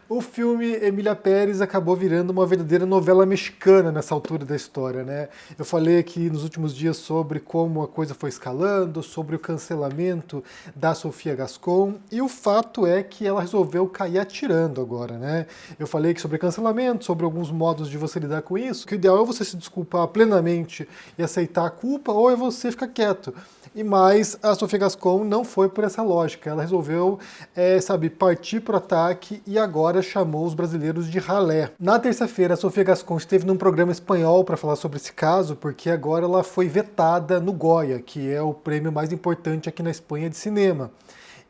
O filme Emília Pérez acabou virando uma verdadeira novela mexicana nessa altura da história, né? Eu falei aqui nos últimos dias sobre como a coisa foi escalando, sobre o cancelamento da Sofia Gascon, e o fato é que ela resolveu cair atirando agora, né? Eu falei que sobre cancelamento, sobre alguns modos de você lidar com isso, que o ideal é você se desculpar plenamente e aceitar a culpa, ou é você ficar quieto. Mas a Sofia Gascon não foi por essa lógica. Ela resolveu, partir para o ataque e agora chamou os brasileiros de ralé. Na terça-feira, a Sofia Gascon esteve num programa espanhol para falar sobre esse caso, porque agora ela foi vetada no Goya, que é o prêmio mais importante aqui na Espanha de cinema.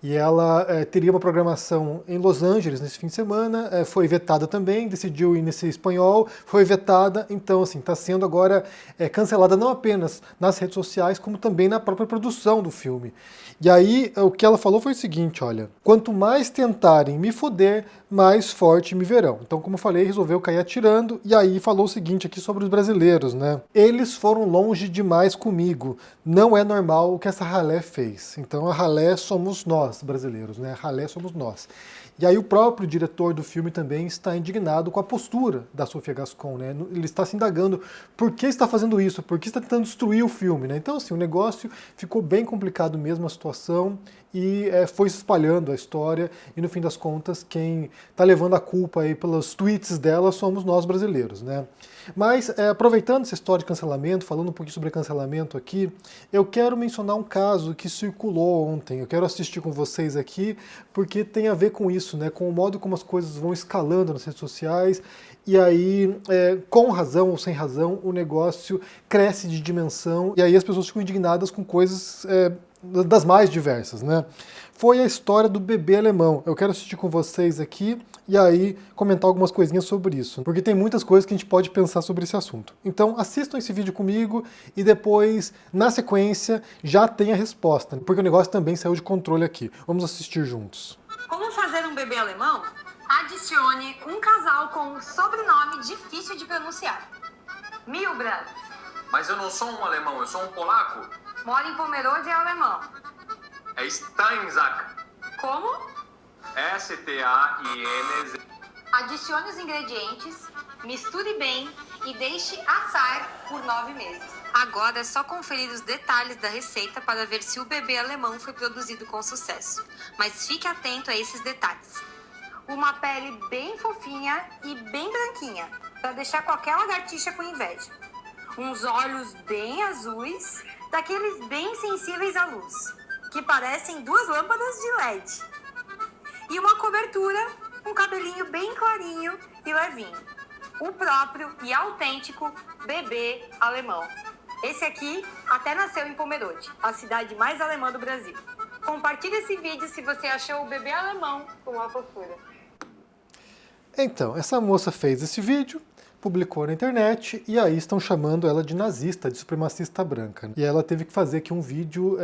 E ela teria uma programação em Los Angeles nesse fim de semana, foi vetada também, decidiu ir nesse espanhol, foi vetada, então assim, está sendo agora cancelada não apenas nas redes sociais, como também na própria produção do filme. E aí, o que ela falou foi o seguinte, olha, quanto mais tentarem me foder, mais forte me verão. Então, como eu falei, resolveu cair atirando, e aí falou o seguinte aqui sobre os brasileiros, né? Eles foram longe demais comigo, não é normal o que essa ralé fez. Então, a ralé somos nós, brasileiros, né? A ralé somos nós. E aí o próprio diretor do filme também está indignado com a postura da Sofia Gascon, né? Ele está se indagando por que está fazendo isso, por que está tentando destruir o filme, né? Então, assim, o negócio ficou bem complicado mesmo, a situação, e foi se espalhando a história, e no fim das contas, quem está levando a culpa aí pelos tweets dela somos nós brasileiros, né? Mas, aproveitando essa história de cancelamento, falando um pouquinho sobre cancelamento aqui, eu quero mencionar um caso que circulou ontem. Eu quero assistir com vocês aqui, porque tem a ver com isso, né? Com o modo como as coisas vão escalando nas redes sociais, e aí, com razão ou sem razão, o negócio cresce de dimensão, e aí as pessoas ficam indignadas com coisas das mais diversas, né? Foi a história do bebê alemão. Eu quero assistir com vocês aqui e aí comentar algumas coisinhas sobre isso, porque tem muitas coisas que a gente pode pensar sobre esse assunto. Então assistam esse vídeo comigo e depois, na sequência, já tem a resposta, porque o negócio também saiu de controle aqui. Vamos assistir juntos. Como fazer um bebê alemão? Adicione um casal com um sobrenome difícil de pronunciar. Milbrand. Mas eu não sou um alemão, eu sou um polaco. Mora em Pomerode e é alemão. É Steinzak. Como? S-T-A-I-N-Z. Adicione os ingredientes, misture bem e deixe assar por 9 meses. Agora é só conferir os detalhes da receita para ver se o bebê alemão foi produzido com sucesso. Mas fique atento a esses detalhes. Uma pele bem fofinha e bem branquinha, para deixar qualquer lagartixa com inveja. Uns olhos bem azuis, daqueles bem sensíveis à luz, que parecem 2 lâmpadas de LED. E uma cobertura, um cabelinho bem clarinho e levinho. O próprio e autêntico bebê alemão. Esse aqui até nasceu em Pomerode, a cidade mais alemã do Brasil. Compartilhe esse vídeo se você achou o bebê alemão com uma fofura. Então, essa moça fez esse vídeo, publicou na internet, e aí estão chamando ela de nazista, de supremacista branca. E ela teve que fazer aqui um vídeo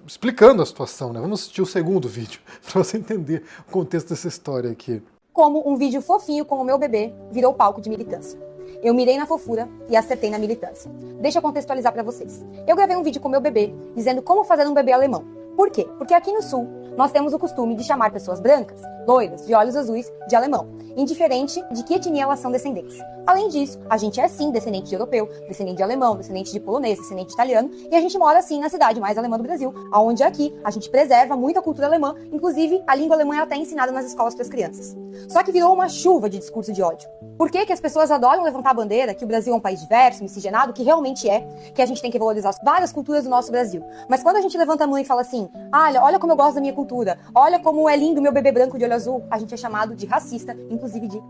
explicando a situação, né? Vamos assistir o segundo vídeo, para você entender o contexto dessa história aqui. Como um vídeo fofinho com o meu bebê virou palco de militância. Eu mirei na fofura e acertei na militância. Deixa eu contextualizar para vocês. Eu gravei um vídeo com meu bebê, dizendo como fazer um bebê alemão. Por quê? Porque aqui no Sul, nós temos o costume de chamar pessoas brancas, loiras, de olhos azuis, de alemão, indiferente de que etnia elas são descendentes. Além disso, a gente é sim descendente de europeu, descendente de alemão, descendente de polonês, descendente de italiano, e a gente mora sim na cidade mais alemã do Brasil, onde aqui a gente preserva muito a cultura alemã, inclusive a língua alemã é até ensinada nas escolas para as crianças. Só que virou uma chuva de discurso de ódio. Por que as pessoas adoram levantar a bandeira que o Brasil é um país diverso, miscigenado, que realmente é, que a gente tem que valorizar várias culturas do nosso Brasil. Mas quando a gente levanta a mão e fala assim, olha como eu gosto da minha cultura, olha como é lindo meu bebê branco de olho azul, a gente é chamado de racista, inclusive de...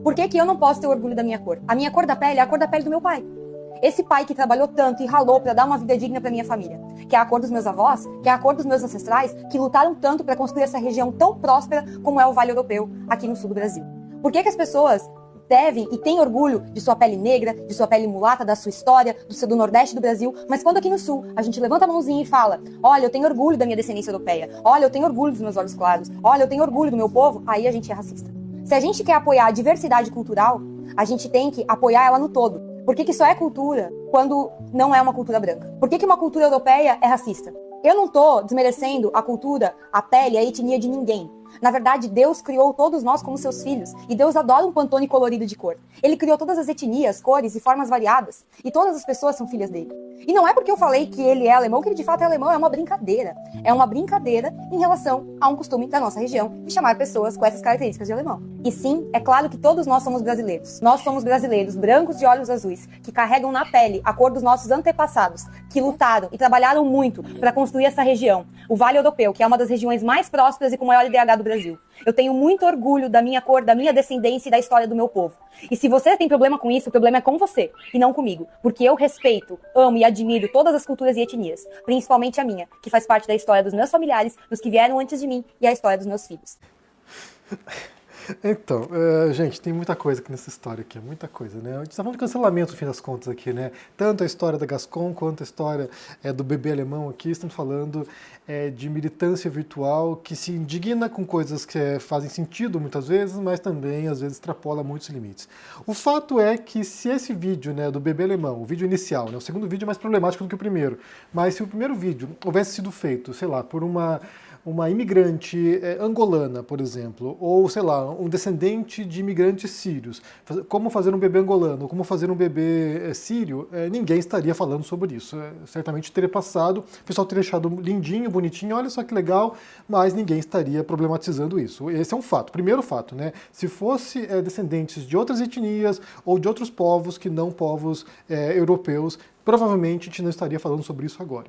Por que eu não posso ter orgulho da minha cor? A minha cor da pele é a cor da pele do meu pai. Esse pai que trabalhou tanto e ralou para dar uma vida digna para minha família. Que é a cor dos meus avós, que é a cor dos meus ancestrais, que lutaram tanto para construir essa região tão próspera como é o Vale Europeu, aqui no sul do Brasil. Por que as pessoas devem e têm orgulho de sua pele negra, de sua pele mulata, da sua história, do Nordeste do Brasil, mas quando aqui no Sul a gente levanta a mãozinha e fala, olha, eu tenho orgulho da minha descendência europeia, olha, eu tenho orgulho dos meus olhos claros, olha, eu tenho orgulho do meu povo, aí a gente é racista. Se a gente quer apoiar a diversidade cultural, a gente tem que apoiar ela no todo. Por que só é cultura quando não é uma cultura branca? Por que uma cultura europeia é racista? Eu não tô desmerecendo a cultura, a pele, a etnia de ninguém. Na verdade, Deus criou todos nós como seus filhos, e Deus adora um Pantone colorido de cor. Ele criou todas as etnias, cores e formas variadas, e todas as pessoas são filhas dele. E não é porque eu falei que ele é alemão que ele de fato é alemão, é uma brincadeira. É uma brincadeira em relação a um costume da nossa região de chamar pessoas com essas características de alemão. E sim, é claro que todos nós somos brasileiros. Nós somos brasileiros brancos de olhos azuis, que carregam na pele a cor dos nossos antepassados, que lutaram e trabalharam muito para construir essa região, o Vale Europeu, que é uma das regiões mais prósperas e com maior IDH do Brasil. Eu tenho muito orgulho da minha cor, da minha descendência e da história do meu povo. E se você tem problema com isso, o problema é com você e não comigo, porque eu respeito, amo e admiro todas as culturas e etnias, principalmente a minha, que faz parte da história dos meus familiares, dos que vieram antes de mim e a história dos meus filhos. Então, gente, tem muita coisa aqui nessa história aqui, muita coisa, né? A gente tá falando de cancelamento, no fim das contas, aqui, né? Tanto a história da Gascon quanto a história do bebê alemão aqui, estamos falando de militância virtual que se indigna com coisas que fazem sentido muitas vezes, mas também, às vezes, extrapola muitos limites. O fato é que se esse vídeo, né, do bebê alemão, o vídeo inicial, né, o segundo vídeo é mais problemático do que o primeiro, mas se o primeiro vídeo houvesse sido feito, sei lá, por uma imigrante angolana, por exemplo, ou, sei lá, um descendente de imigrantes sírios, como fazer um bebê angolano, como fazer um bebê sírio, ninguém estaria falando sobre isso. Certamente teria passado, o pessoal teria achado lindinho, bonitinho, olha só que legal, mas ninguém estaria problematizando isso. Esse é um fato, primeiro fato, né? Se fosse descendentes de outras etnias ou de outros povos que não povos europeus, provavelmente a gente não estaria falando sobre isso agora.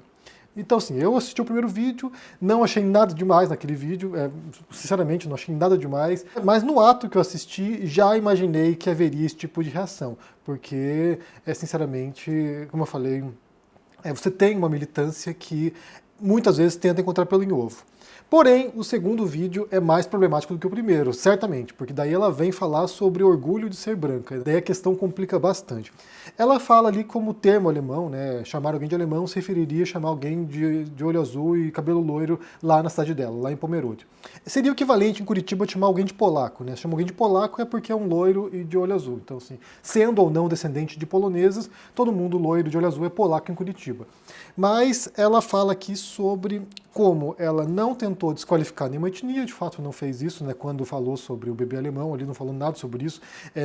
Então, assim, eu assisti o primeiro vídeo, não achei nada demais naquele vídeo, sinceramente, não achei nada demais, mas no ato que eu assisti, já imaginei que haveria esse tipo de reação, porque, sinceramente, como eu falei, você tem uma militância que muitas vezes tenta encontrar pelo em ovo. Porém, o segundo vídeo é mais problemático do que o primeiro, certamente, porque daí ela vem falar sobre orgulho de ser branca, daí a questão complica bastante. Ela fala ali como termo alemão, né, chamar alguém de alemão se referiria a chamar alguém de olho azul e cabelo loiro lá na cidade dela, lá em Pomerode. Seria o equivalente em Curitiba de chamar alguém de polaco, né, chamar alguém de polaco é porque é um loiro e de olho azul, então assim, sendo ou não descendente de poloneses, todo mundo loiro de olho azul é polaco em Curitiba. Mas ela fala aqui sobre como ela não tentou desqualificar nenhuma etnia, de fato não fez isso, né, quando falou sobre o bebê alemão, ali não falou nada sobre isso,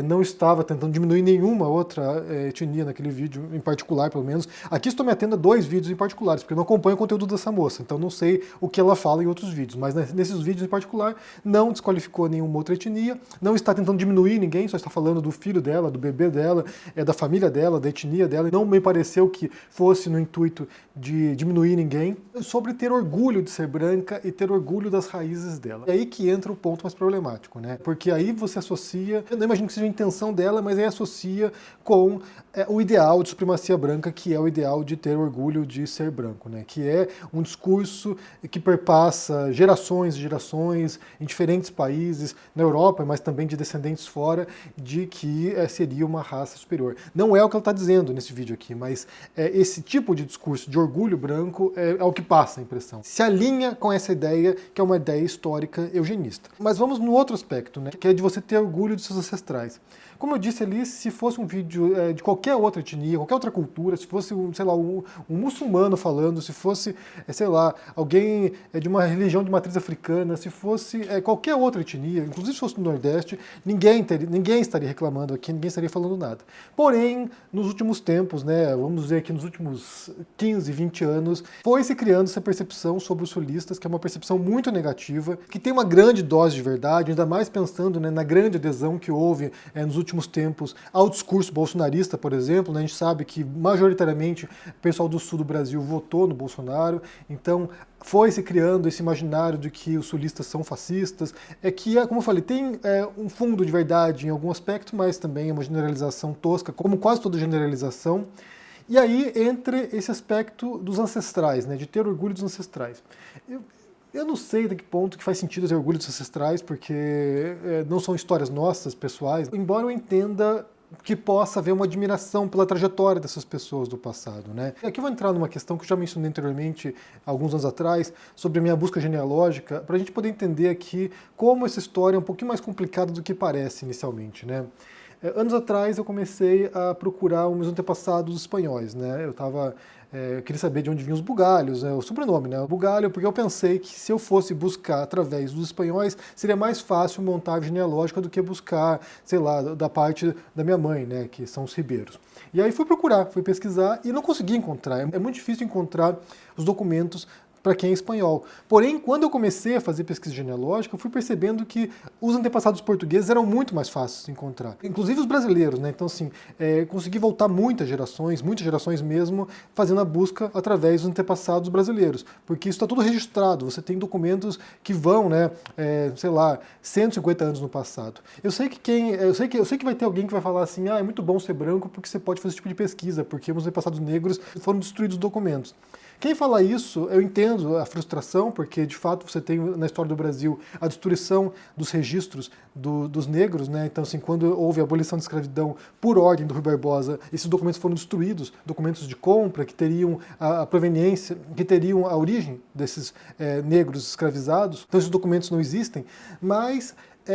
não estava tentando diminuir nenhuma outra etnia naquele vídeo, em particular, pelo menos. Aqui estou me atendo a 2 vídeos em particulares, porque eu não acompanho o conteúdo dessa moça, então não sei o que ela fala em outros vídeos, mas nesses vídeos em particular, não desqualificou nenhuma outra etnia, não está tentando diminuir ninguém, só está falando do filho dela, do bebê dela, da família dela, da etnia dela, e não me pareceu que fosse no intuito de diminuir ninguém, sobre ter orgulho de ser branca e ter orgulho das raízes dela. É aí que entra o ponto mais problemático, né? Porque aí você associa, eu não imagino que seja a intenção dela, mas aí associa com o ideal de supremacia branca, que é o ideal de ter orgulho de ser branco, né? Que é um discurso que perpassa gerações e gerações em diferentes países, na Europa, mas também de descendentes fora, de que seria uma raça superior. Não é o que ela está dizendo nesse vídeo aqui, mas esse tipo de discurso de orgulho branco é o que passa a impressão. Se alinha com essa ideia, que é uma ideia histórica eugenista. Mas vamos no outro aspecto, né? Que é de você ter orgulho de seus ancestrais. Como eu disse ali, se fosse um vídeo de qualquer outra etnia, qualquer outra cultura, se fosse, sei lá, um muçulmano falando, se fosse, sei lá, alguém de uma religião de matriz africana, se fosse qualquer outra etnia, inclusive se fosse no Nordeste, ninguém estaria reclamando aqui, ninguém estaria falando nada. Porém, nos últimos tempos, né, vamos dizer aqui nos últimos 15, 20 anos, foi se criando essa percepção sobre os sulistas, que é uma percepção muito negativa, que tem uma grande dose de verdade, ainda mais pensando, né, na grande adesão que houve nos últimos tempos ao discurso bolsonarista, por exemplo, né? A gente sabe que majoritariamente o pessoal do sul do Brasil votou no Bolsonaro, então foi se criando esse imaginário de que os sulistas são fascistas, que, como eu falei, tem um fundo de verdade em algum aspecto, mas também é uma generalização tosca, como quase toda generalização. E aí entra esse aspecto dos ancestrais, né? De ter orgulho dos ancestrais. Eu não sei até que ponto que faz sentido ter orgulho dos ancestrais, porque não são histórias nossas, pessoais, embora eu entenda que possa haver uma admiração pela trajetória dessas pessoas do passado, né? Aqui eu vou entrar numa questão que eu já mencionei anteriormente, alguns anos atrás, sobre a minha busca genealógica, para a gente poder entender aqui como essa história é um pouquinho mais complicada do que parece inicialmente, né? Anos atrás eu comecei a procurar os meus antepassados espanhóis, né? Eu estava Eu queria saber de onde vinham os bugalhos, o sobrenome, né? O bugalho, porque eu pensei que se eu fosse buscar através dos espanhóis, seria mais fácil montar a genealógica do que buscar, sei lá, da parte da minha mãe, né? Que são os ribeiros. E aí fui procurar, fui pesquisar e não consegui encontrar. É muito difícil encontrar os documentos para quem é espanhol. Porém, quando eu comecei a fazer pesquisa genealógica, eu fui percebendo que os antepassados portugueses eram muito mais fáceis de encontrar. Inclusive os brasileiros, né? Então, assim, consegui voltar muitas gerações mesmo, fazendo a busca através dos antepassados brasileiros. Porque isso está tudo registrado, você tem documentos que vão, né, sei lá, 150 anos no passado. Eu sei que vai ter alguém que vai falar assim, é muito bom ser branco porque você pode fazer esse tipo de pesquisa, porque os antepassados negros foram destruídos os documentos. Quem fala isso, eu entendo a frustração, porque de fato você tem na história do Brasil a destruição dos registros dos negros, né? Então, assim, quando houve a abolição da escravidão por ordem do Rui Barbosa, esses documentos foram destruídos, documentos de compra que teriam a proveniência, que teriam a origem desses negros escravizados. Então, esses documentos não existem, mas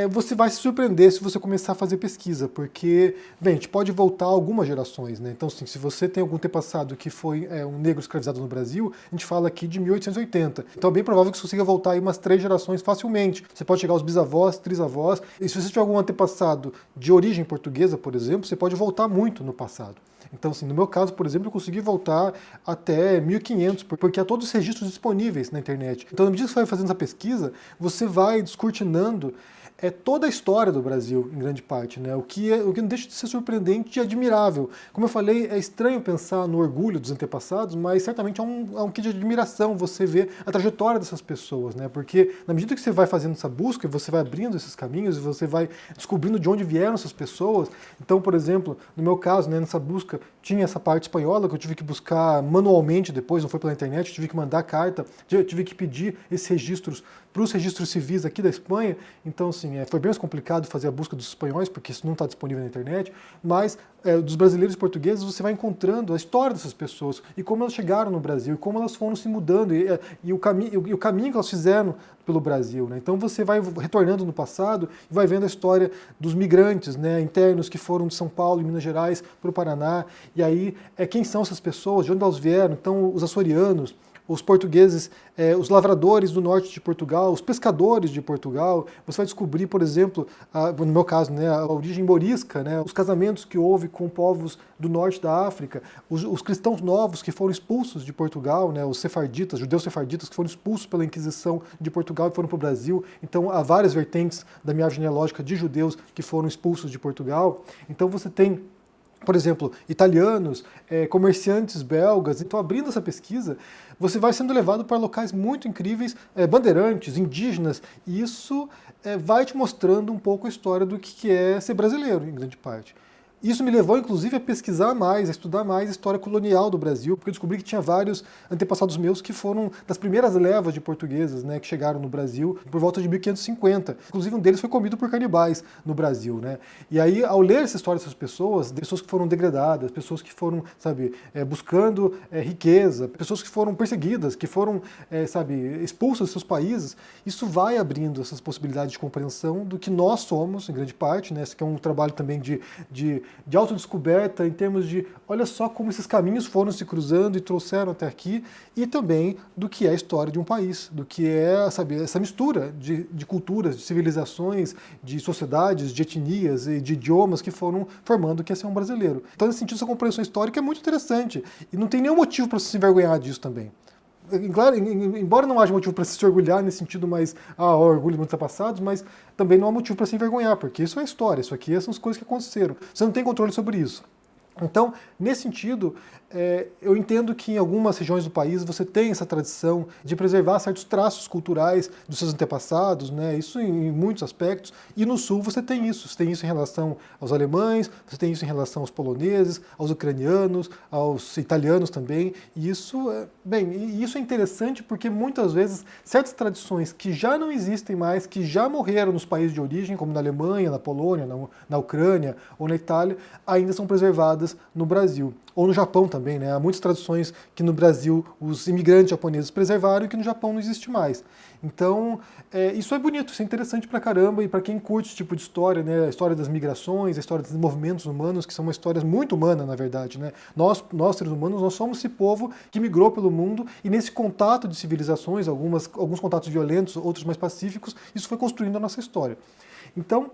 você vai se surpreender se você começar a fazer pesquisa, porque, bem, a gente pode voltar algumas gerações, né? Então, assim, se você tem algum antepassado que foi um negro escravizado no Brasil, a gente fala aqui de 1880. Então é bem provável que você consiga voltar aí umas 3 gerações facilmente. Você pode chegar aos bisavós, trisavós, e se você tiver algum antepassado de origem portuguesa, por exemplo, você pode voltar muito no passado. Então, assim, no meu caso, por exemplo, eu consegui voltar até 1500, porque há todos os registros disponíveis na internet. Então, na medida que você vai fazendo essa pesquisa, você vai descortinando toda a história do Brasil, em grande parte, né? O que não deixa de ser surpreendente e admirável. Como eu falei, é estranho pensar no orgulho dos antepassados, mas certamente há um quê de admiração você ver a trajetória dessas pessoas, né? Porque na medida que você vai fazendo essa busca, você vai abrindo esses caminhos e você vai descobrindo de onde vieram essas pessoas. Então, por exemplo, no meu caso, né, nessa busca, tinha essa parte espanhola que eu tive que buscar manualmente depois, não foi pela internet, eu tive que mandar carta, eu tive que pedir esses registros para os registros civis aqui da Espanha. Então, assim, foi bem mais complicado fazer a busca dos espanhóis, porque isso não está disponível na internet, mas dos brasileiros e portugueses você vai encontrando a história dessas pessoas e como elas chegaram no Brasil e como elas foram se mudando e o caminho que elas fizeram pelo Brasil, né? Então você vai retornando no passado e vai vendo a história dos migrantes, né, internos que foram de São Paulo e Minas Gerais para o Paraná, e aí quem são essas pessoas, de onde elas vieram. Então os açorianos, os portugueses, os lavradores do norte de Portugal, os pescadores de Portugal. Você vai descobrir, por exemplo, no meu caso, né, a origem morisca, né, os casamentos que houve com povos do norte da África, os cristãos novos que foram expulsos de Portugal, né, os sefarditas, judeus sefarditas que foram expulsos pela Inquisição de Portugal e foram para o Brasil. Então há várias vertentes da minha genealógica de judeus que foram expulsos de Portugal. Então você tem, por exemplo, italianos, comerciantes belgas. Então, abrindo essa pesquisa, você vai sendo levado para locais muito incríveis, bandeirantes, indígenas, e isso vai te mostrando um pouco a história do que é ser brasileiro, em grande parte. Isso me levou, inclusive, a pesquisar mais, a estudar mais a história colonial do Brasil, porque eu descobri que tinha vários antepassados meus que foram das primeiras levas de portugueses, né, que chegaram no Brasil por volta de 1550. Inclusive, um deles foi comido por canibais no Brasil, né? E aí, ao ler essa história dessas pessoas que foram degradadas, pessoas que foram, buscando riqueza, pessoas que foram perseguidas, que foram, expulsas dos seus países, isso vai abrindo essas possibilidades de compreensão do que nós somos, em grande parte, né? Esse que é um trabalho também de autodescoberta em termos de, olha só como esses caminhos foram se cruzando e trouxeram até aqui, e também do que é a história de um país, do que é, essa mistura de culturas, de civilizações, de sociedades, de etnias e de idiomas que foram formando o que é ser um brasileiro. Então, nesse sentido, essa compreensão histórica é muito interessante e não tem nenhum motivo para se envergonhar disso também. Claro, embora não haja motivo para se orgulhar nesse sentido mais orgulho dos antepassados, mas também não há motivo para se envergonhar, porque isso é história, isso aqui são as coisas que aconteceram. Você não tem controle sobre isso. Então, nesse sentido, eu entendo que em algumas regiões do país você tem essa tradição de preservar certos traços culturais dos seus antepassados, né? Isso em muitos aspectos, e no Sul você tem isso em relação aos alemães, você tem isso em relação aos poloneses, aos ucranianos, aos italianos também, e isso é interessante porque muitas vezes certas tradições que já não existem mais, que já morreram nos países de origem, como na Alemanha, na Polônia, na Ucrânia ou na Itália, ainda são preservadas preservadas no Brasil. Ou no Japão também, né? Há muitas tradições que no Brasil os imigrantes japoneses preservaram e que no Japão não existe mais. Então, isso é bonito, isso é interessante pra caramba, e para quem curte esse tipo de história, né? A história das migrações, a história dos movimentos humanos, que são uma história muito humana, na verdade, né? Nós seres humanos, nós somos esse povo que migrou pelo mundo, e nesse contato de civilizações, alguns contatos violentos, outros mais pacíficos, isso foi construindo a nossa história. Então,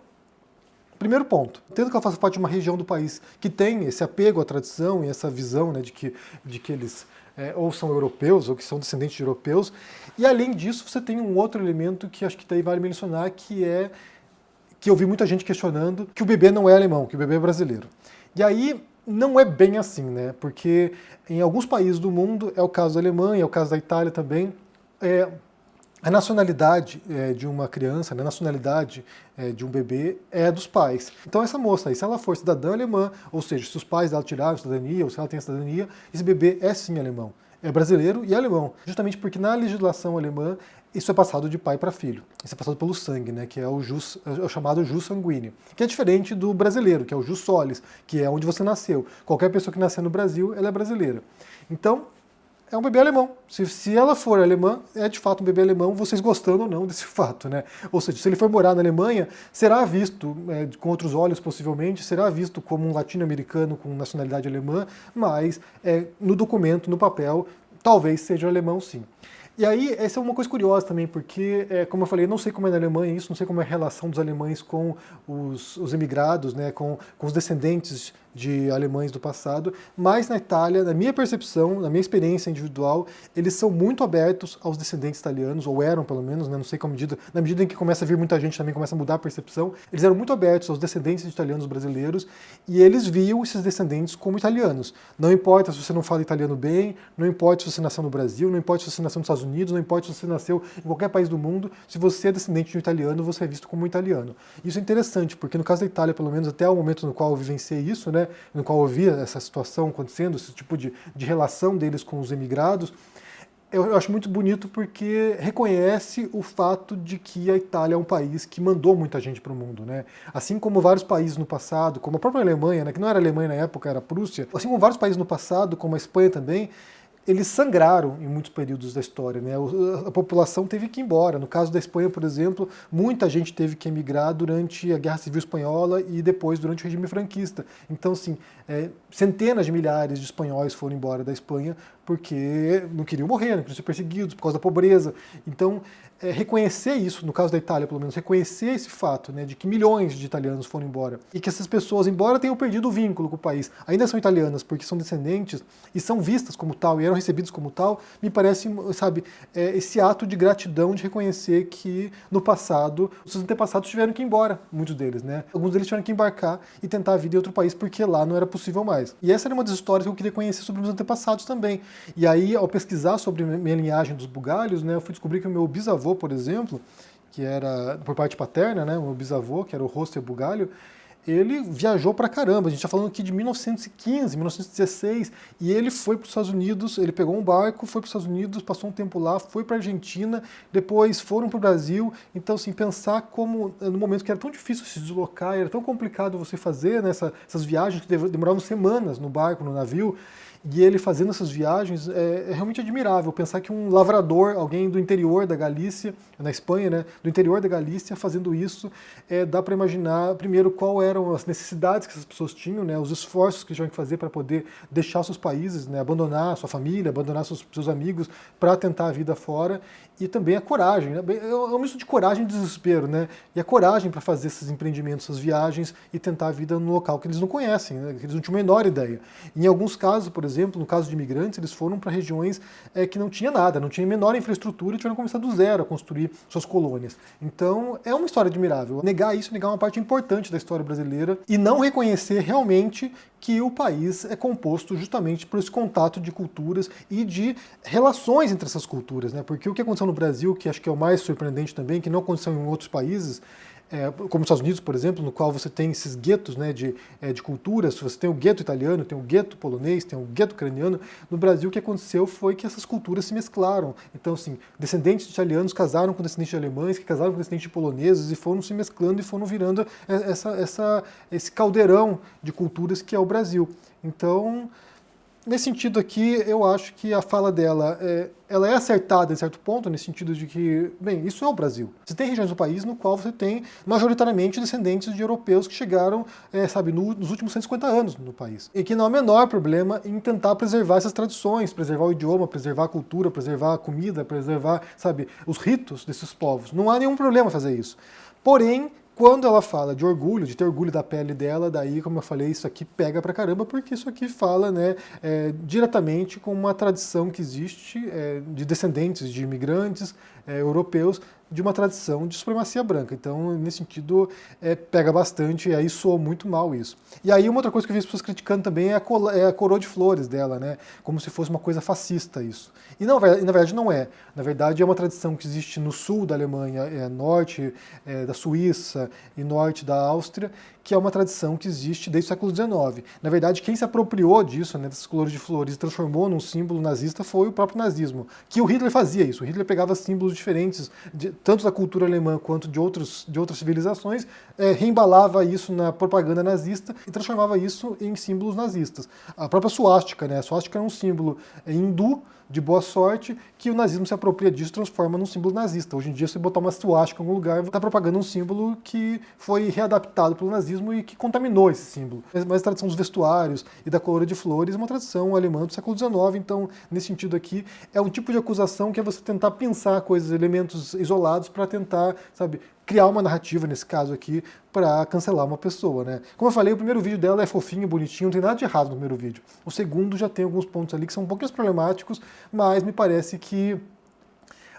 primeiro ponto, tendo que ela faça parte de uma região do país que tem esse apego à tradição e essa visão, né, de que eles ou são europeus ou que são descendentes de europeus, e além disso você tem um outro elemento que acho que daí vale mencionar, que eu vi muita gente questionando, que o bebê não é alemão, que o bebê é brasileiro. E aí não é bem assim, né, porque em alguns países do mundo, é o caso da Alemanha, é o caso da Itália também, a nacionalidade de uma criança, a nacionalidade de um bebê é dos pais. Então essa moça aí, se ela for cidadã alemã, ou seja, se os pais dela tiraram a cidadania, ou se ela tem a cidadania, esse bebê é sim alemão. É brasileiro e alemão. Justamente porque na legislação alemã isso é passado de pai para filho. Isso é passado pelo sangue, né, que é o chamado jus sanguíneo. Que é diferente do brasileiro, que é o jus solis, que é onde você nasceu. Qualquer pessoa que nasceu no Brasil, ela é brasileira. Então, é um bebê alemão. Se ela for alemã, é de fato um bebê alemão, vocês gostando ou não desse fato, né? Ou seja, se ele for morar na Alemanha, será visto, com outros olhos possivelmente, será visto como um latino-americano com nacionalidade alemã, mas no documento, no papel, talvez seja alemão sim. E aí, essa é uma coisa curiosa também, porque, como eu falei, eu não sei como é na Alemanha isso, não sei como é a relação dos alemães com os imigrados, né, com os descendentes de alemães do passado, mas na Itália, na minha percepção, na minha experiência individual, eles são muito abertos aos descendentes italianos, ou eram pelo menos, né, não sei qual medida, na medida em que começa a vir muita gente também começa a mudar a percepção, eles eram muito abertos aos descendentes de italianos brasileiros, e eles viam esses descendentes como italianos. Não importa se você não fala italiano bem, não importa se você nasceu no Brasil, não importa se você nasceu nos Estados Unidos, não importa se você nasceu em qualquer país do mundo, se você é descendente de um italiano, você é visto como um italiano. Isso é interessante, porque no caso da Itália, pelo menos até o momento no qual eu vivenciei isso, né, no qual eu via essa situação acontecendo, esse tipo de relação deles com os emigrados, eu acho muito bonito porque reconhece o fato de que a Itália é um país que mandou muita gente para o mundo, né? Assim como vários países no passado, como a própria Alemanha, né, que não era Alemanha na época, era a Prússia, assim como vários países no passado, como a Espanha também, eles sangraram em muitos períodos da história, né? A população teve que ir embora. No caso da Espanha, por exemplo, muita gente teve que emigrar durante a Guerra Civil Espanhola e depois durante o regime franquista. Então, assim, centenas de milhares de espanhóis foram embora da Espanha porque não queriam morrer, não queriam ser perseguidos por causa da pobreza. Então, reconhecer isso, no caso da Itália pelo menos, reconhecer esse fato, né, de que milhões de italianos foram embora e que essas pessoas, embora tenham perdido o vínculo com o país, ainda são italianas porque são descendentes e são vistas como tal e eram recebidos como tal, me parece, sabe, esse ato de gratidão de reconhecer que no passado os seus antepassados tiveram que ir embora, muitos deles, né? Alguns deles tiveram que embarcar e tentar a vida em outro país porque lá não era possível mais. E essa era uma das histórias que eu queria conhecer sobre meus antepassados também. E aí, ao pesquisar sobre minha linhagem dos bugalhos, né, eu fui descobrir que o meu bisavô, por exemplo, que era por parte paterna, né, o meu bisavô, que era o Roster Bugalho, ele viajou pra caramba. A gente está falando aqui de 1915, 1916, e ele foi para os Estados Unidos, ele pegou um barco, foi para os Estados Unidos, passou um tempo lá, foi para a Argentina, depois foram para o Brasil. Então, assim, pensar como, no momento que era tão difícil se deslocar, era tão complicado você fazer, né, essas viagens que demoravam semanas no barco, no navio, e ele fazendo essas viagens, é realmente admirável pensar que um lavrador, alguém do interior da Galícia, na Espanha, né, do interior da Galícia, fazendo isso, dá para imaginar, primeiro, qual eram as necessidades que essas pessoas tinham, né, os esforços que eles tinham que fazer para poder deixar seus países, né, abandonar sua família, abandonar seus amigos, para tentar a vida fora, e também a coragem, né, é um misto de coragem e desespero, né, e a coragem para fazer esses empreendimentos, essas viagens, e tentar a vida no local que eles não conhecem, né, que eles não tinham a menor ideia. E em alguns casos, por exemplo, no caso de imigrantes, eles foram para regiões que não tinha nada, não tinha a menor infraestrutura e tiveram que começar do zero a construir suas colônias. Então, é uma história admirável. Negar isso, negar uma parte importante da história brasileira e não reconhecer realmente que o país é composto justamente por esse contato de culturas e de relações entre essas culturas, né? Porque o que aconteceu no Brasil, que acho que é o mais surpreendente também, que não aconteceu em outros países, como os Estados Unidos, por exemplo, no qual você tem esses guetos, né, de culturas, você tem o gueto italiano, tem o gueto polonês, tem o gueto ucraniano. No Brasil, o que aconteceu foi que essas culturas se mesclaram. Então, assim, descendentes de italianos casaram com descendentes de alemães, que casaram com descendentes de poloneses, e foram se mesclando e foram virando esse caldeirão de culturas que é o Brasil. Então, nesse sentido aqui, eu acho que a fala dela, ela é acertada em certo ponto, nesse sentido de que, bem, isso é o Brasil. Você tem regiões do país no qual você tem majoritariamente descendentes de europeus que chegaram, nos últimos 150 anos no país. E que não há o menor problema em tentar preservar essas tradições, preservar o idioma, preservar a cultura, preservar a comida, preservar, os ritos desses povos. Não há nenhum problema fazer isso. Porém, quando ela fala de orgulho, de ter orgulho da pele dela, daí, como eu falei, isso aqui pega pra caramba, porque isso aqui fala, né, diretamente com uma tradição que existe de descendentes de imigrantes europeus, de uma tradição de supremacia branca. Então, nesse sentido, pega bastante, e aí soa muito mal isso. E aí, uma outra coisa que eu vi as pessoas criticando também é a coroa de flores dela, né? Como se fosse uma coisa fascista isso. E na verdade não é. Na verdade, é uma tradição que existe no sul da Alemanha, norte da Suíça e norte da Áustria, que é uma tradição que existe desde o século XIX. Na verdade, quem se apropriou disso, né, dessas coroas de flores, e transformou num símbolo nazista foi o próprio nazismo. Que o Hitler fazia isso. O Hitler pegava símbolos diferentes, tanto da cultura alemã quanto de outras civilizações, reembalava isso na propaganda nazista e transformava isso em símbolos nazistas. A própria suástica, né? A suástica é um símbolo hindu de boa sorte, que o nazismo se apropria disso e transforma num símbolo nazista. Hoje em dia, se botar uma suástica em algum lugar, está propagando um símbolo que foi readaptado pelo nazismo e que contaminou esse símbolo. Mas a tradição dos vestuários e da coroa de flores é uma tradição alemã do século XIX, então, nesse sentido aqui, é um tipo de acusação que é você tentar pensar coisas, elementos isolados para tentar, criar uma narrativa, nesse caso aqui, para cancelar uma pessoa, né? Como eu falei, o primeiro vídeo dela é fofinho, bonitinho, não tem nada de errado no primeiro vídeo. O segundo já tem alguns pontos ali que são um pouquinho problemáticos, mas me parece que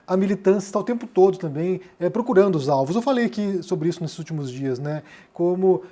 a militância está o tempo todo também procurando os alvos. Eu falei aqui sobre isso nesses últimos dias, né? Como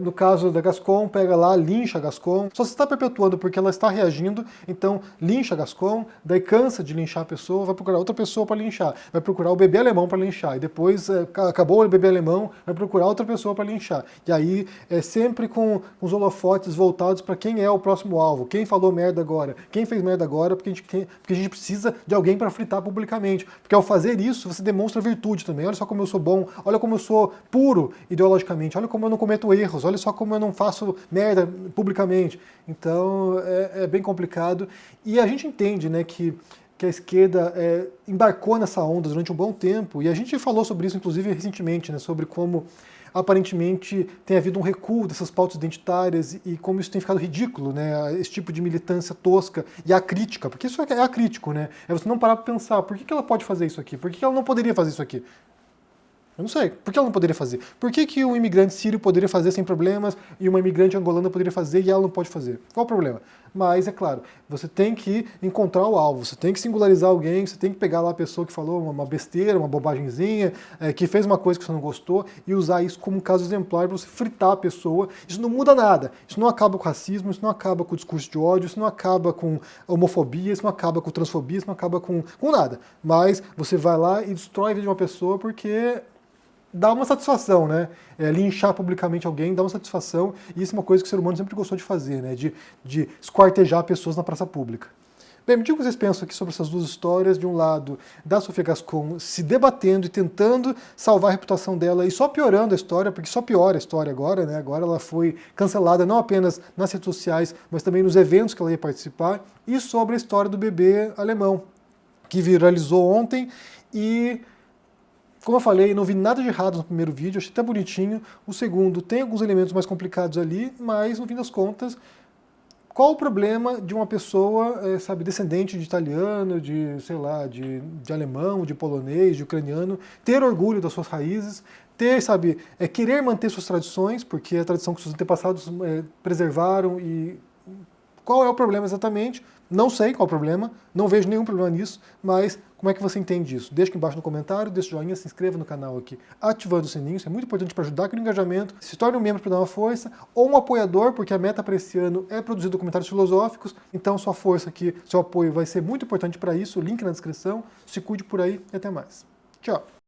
no caso da Gascon, pega lá, lincha a Gascon, só se está perpetuando porque ela está reagindo, então lincha a Gascon, daí cansa de linchar a pessoa, vai procurar outra pessoa para linchar, vai procurar o bebê alemão para linchar, e depois acabou o bebê alemão, vai procurar outra pessoa para linchar. E aí sempre com os holofotes voltados para quem é o próximo alvo, quem falou merda agora, quem fez merda agora, porque a gente precisa de alguém para fritar publicamente. Porque ao fazer isso, você demonstra virtude também. Olha só como eu sou bom, olha como eu sou puro ideologicamente, olha como eu não cometo erros, olha só como eu não faço merda publicamente. Então, é bem complicado. E a gente entende, né, que a esquerda embarcou nessa onda durante um bom tempo, e a gente falou sobre isso, inclusive, recentemente, né, sobre como aparentemente tem havido um recuo dessas pautas identitárias e como isso tem ficado ridículo, né? Esse tipo de militância tosca e acrítica, porque isso é acrítico, né? É você não parar para pensar, por que ela pode fazer isso aqui? Por que ela não poderia fazer isso aqui? Eu não sei. Por que ela não poderia fazer? Por que um imigrante sírio poderia fazer sem problemas e uma imigrante angolana poderia fazer e ela não pode fazer? Qual o problema? Mas, é claro, você tem que encontrar o alvo, você tem que singularizar alguém, você tem que pegar lá a pessoa que falou uma besteira, uma bobagemzinha, que fez uma coisa que você não gostou e usar isso como um caso exemplar para você fritar a pessoa. Isso não muda nada. Isso não acaba com o racismo, isso não acaba com o discurso de ódio, isso não acaba com a homofobia, isso não acaba com transfobia, isso não acaba com nada. Mas você vai lá e destrói a vida de uma pessoa porque dá uma satisfação, né? Linchar publicamente alguém dá uma satisfação, e isso é uma coisa que o ser humano sempre gostou de fazer, né? De esquartejar pessoas na praça pública. Bem, me diga o que vocês pensam aqui sobre essas duas histórias. De um lado, da Sofia Gascon se debatendo e tentando salvar a reputação dela e só piorando a história, porque só piora a história agora, né? Agora ela foi cancelada não apenas nas redes sociais, mas também nos eventos que ela ia participar. E sobre a história do bebê alemão, que viralizou ontem e, como eu falei, não vi nada de errado no primeiro vídeo, achei até bonitinho. O segundo tem alguns elementos mais complicados ali, mas no fim das contas, qual o problema de uma pessoa, descendente de italiano, de alemão, de polonês, de ucraniano, ter orgulho das suas raízes, ter, querer manter suas tradições, porque é a tradição que seus antepassados preservaram, e qual é o problema exatamente? Não sei qual é o problema, não vejo nenhum problema nisso, mas como é que você entende isso? Deixa aqui embaixo no comentário, deixa o joinha, se inscreva no canal aqui, ativando o sininho, isso é muito importante para ajudar aqui no engajamento, se torne um membro para dar uma força, ou um apoiador, porque a meta para esse ano é produzir documentários filosóficos, então sua força aqui, seu apoio vai ser muito importante para isso, link na descrição, se cuide por aí e até mais. Tchau!